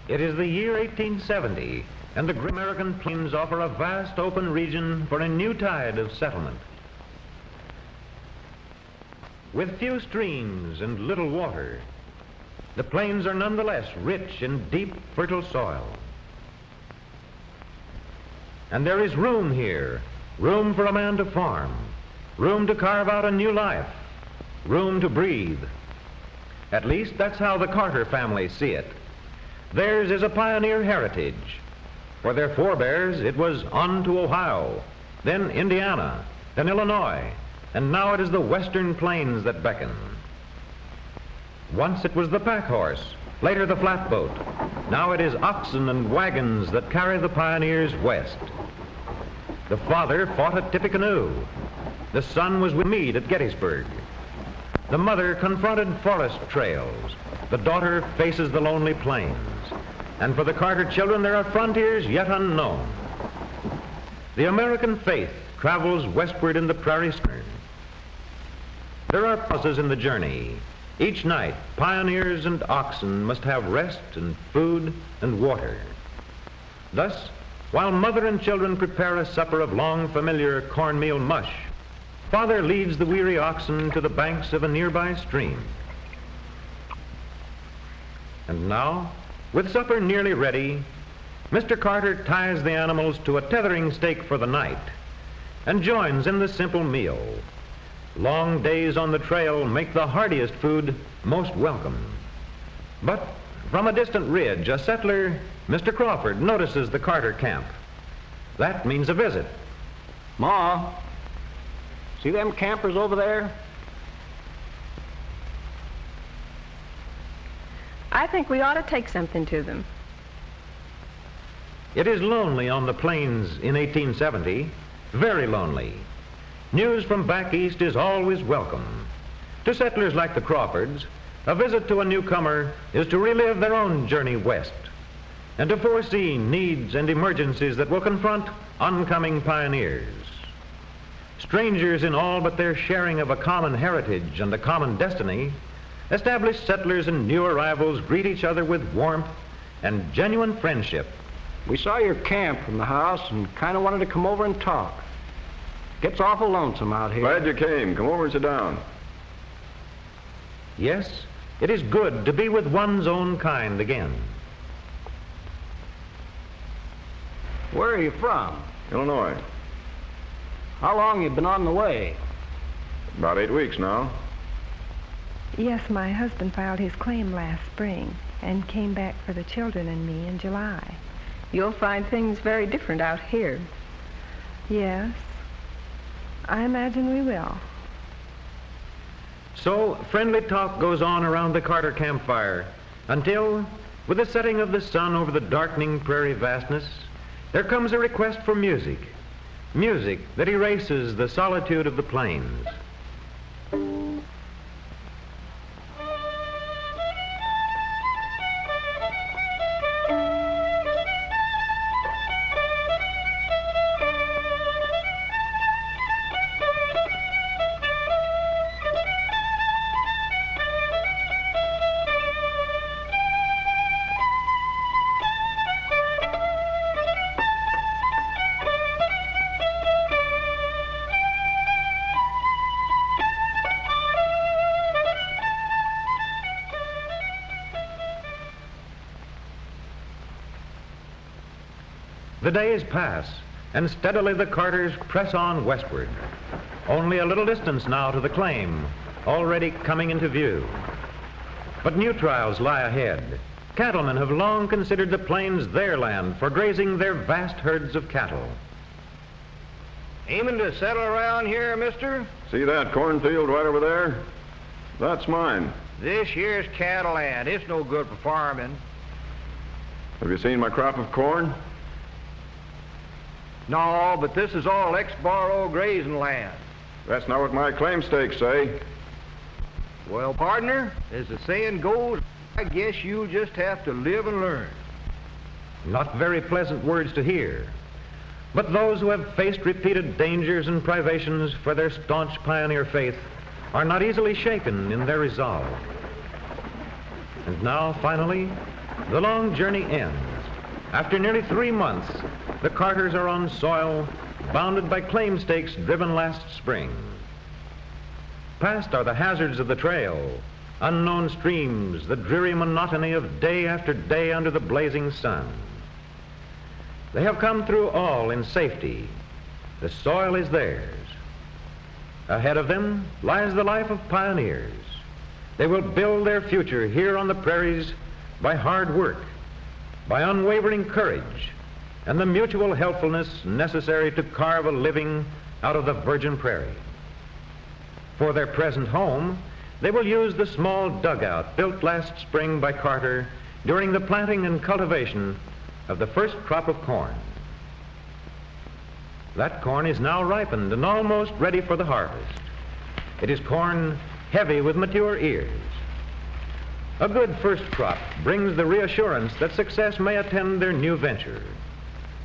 It is the year 1870, and the great American plains offer a vast open region for a new tide of settlement. With few streams and little water, the plains are nonetheless rich in deep, fertile soil. And there is room here, room for a man to farm, room to carve out a new life, room to breathe. At least that's how the Carter family see it. Theirs is a pioneer heritage. For their forebears, it was on to Ohio, then Indiana, then Illinois, and now it is the western plains that beckon. Once it was the pack horse, later the flatboat. Now it is oxen and wagons that carry the pioneers west. The father fought at Tippecanoe. The son was with Meade at Gettysburg. The mother confronted forest trails. The daughter faces the lonely plains. And for the Carter children, there are frontiers yet unknown. The American faith travels westward in the prairie schooner. There are pauses in the journey. Each night, pioneers and oxen must have rest and food and water. Thus, while mother and children prepare a supper of long familiar cornmeal mush, father leads the weary oxen to the banks of a nearby stream. And now, with supper nearly ready, Mr. Carter ties the animals to a tethering stake for the night and joins in the simple meal. Long days on the trail make the hardiest food most welcome. But from a distant ridge, a settler, Mr. Crawford, notices the Carter camp. That means a visit. Ma, see them campers over there? I think we ought to take something to them. It is lonely on the plains in 1870, very lonely. News from back east is always welcome. To settlers like the Crawfords, a visit to a newcomer is to relive their own journey west and to foresee needs and emergencies that will confront oncoming pioneers. Strangers in all but their sharing of a common heritage and a common destiny, established settlers and new arrivals greet each other with warmth and genuine friendship. We saw your camp from the house and kind of wanted to come over and talk. Gets awful lonesome out here. Glad you came. Come over and sit down. Yes, it is good to be with one's own kind again. Where are you from? Illinois. How long you been on the way? About 8 weeks now. Yes, my husband filed his claim last spring and came back for the children and me in July. You'll find things very different out here. Yes, I imagine we will. So friendly talk goes on around the Carter campfire until, with the setting of the sun over the darkening prairie vastness, there comes a request for music. Music that erases the solitude of the plains. The days pass, and steadily the Carters press on westward. Only a little distance now to the claim, already coming into view. But new trials lie ahead. Cattlemen have long considered the plains their land for grazing their vast herds of cattle. Aiming to settle around here, mister? See that cornfield right over there? That's mine. This year's cattle land. It's no good for farming. Have you seen my crop of corn? No, but this is all ex-borrow grazing land. That's not what my claim stakes say. Well, partner, as the saying goes, I guess you'll just have to live and learn. Not very pleasant words to hear. But those who have faced repeated dangers and privations for their staunch pioneer faith are not easily shaken in their resolve. And now, finally, The long journey ends. After nearly 3 months, the Carters are on soil bounded by claim stakes driven last spring. Past are the hazards of the trail, unknown streams, the dreary monotony of day after day under the blazing sun. They have come through all in safety. The soil is theirs. Ahead of them lies the life of pioneers. They will build their future here on the prairies by hard work, by unwavering courage, and the mutual helpfulness necessary to carve a living out of the virgin prairie. For their present home, they will use the small dugout built last spring by Carter during the planting and cultivation of the first crop of corn. That corn is now ripened and almost ready for the harvest. It is corn heavy with mature ears. A good first crop brings the reassurance that success may attend their new venture,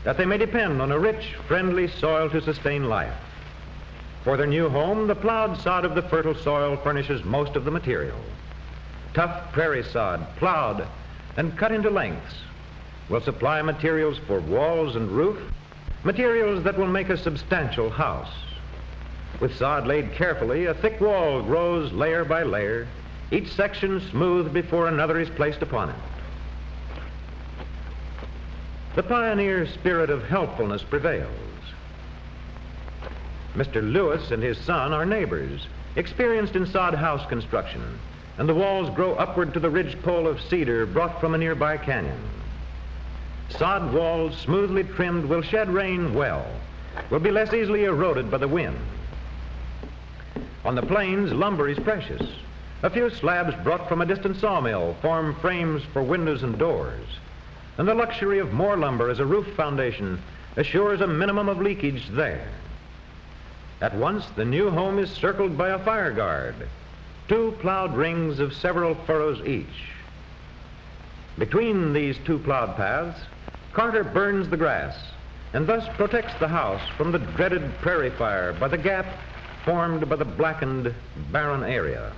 that they may depend on a rich, friendly soil to sustain life. For their new home, the plowed sod of the fertile soil furnishes most of the material. Tough prairie sod, plowed and cut into lengths, will supply materials for walls and roof, materials that will make a substantial house. With sod laid carefully, a thick wall grows layer by layer, each section smooth before another is placed upon it. The pioneer spirit of helpfulness prevails. Mr. Lewis and his son are neighbors, experienced in sod house construction, and the walls grow upward to the ridgepole of cedar brought from a nearby canyon. Sod walls, smoothly trimmed, will shed rain well, will be less easily eroded by the wind. On the plains, lumber is precious. A few slabs brought from a distant sawmill form frames for windows and doors, and the luxury of more lumber as a roof foundation assures a minimum of leakage there. At once, the new home is circled by a fire guard, 2 plowed rings of several furrows each. Between these 2 plowed paths, Carter burns the grass and thus protects the house from the dreaded prairie fire by the gap formed by the blackened, barren area.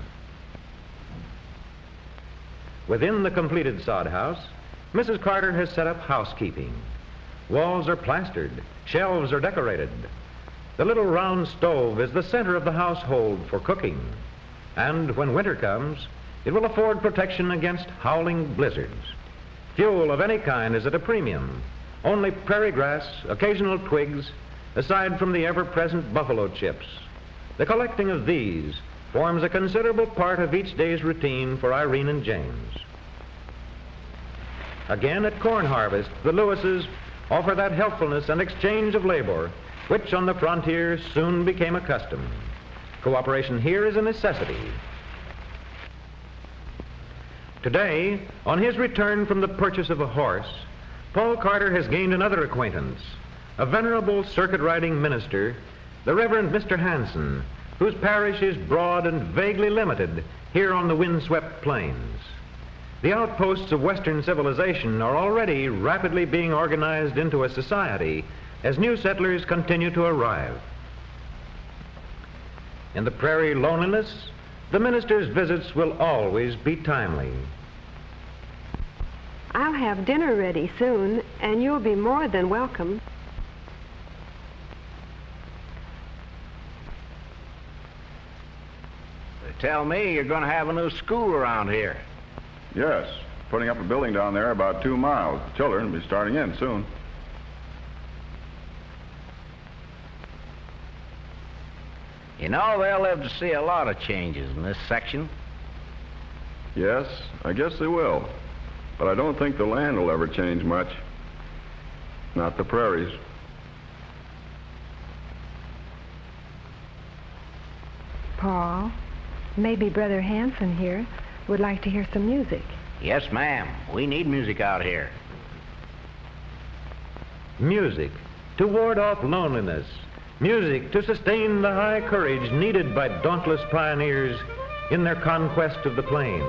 Within the completed sod house, Mrs. Carter has set up housekeeping. Walls are plastered, shelves are decorated. The little round stove is the center of the household for cooking, and when winter comes, it will afford protection against howling blizzards. Fuel of any kind is at a premium. Only prairie grass, occasional twigs, aside from the ever-present buffalo chips. The collecting of these forms a considerable part of each day's routine for Irene and James. Again, at corn harvest, the Lewises offer that helpfulness and exchange of labor which on the frontier soon became a custom. Cooperation here is a necessity. Today, on his return from the purchase of a horse, Paul Carter has gained another acquaintance, a venerable circuit-riding minister, the Reverend Mr. Hanson, whose parish is broad and vaguely limited here on the windswept plains. The outposts of Western civilization are already rapidly being organized into a society as new settlers continue to arrive. In the prairie loneliness, the minister's visits will always be timely. I'll have dinner ready soon, and you'll be more than welcome. They tell me you're going to have a new school around here. Yes, putting up a building down there about 2 miles. Children will be starting in soon. You know, they'll live to see a lot of changes in this section. Yes, I guess they will. But I don't think the land will ever change much. Not the prairies. Paul, maybe Brother Hanson here would like to hear some music. Yes, ma'am. We need music out here. Music to ward off loneliness. Music to sustain the high courage needed by dauntless pioneers in their conquest of the plains.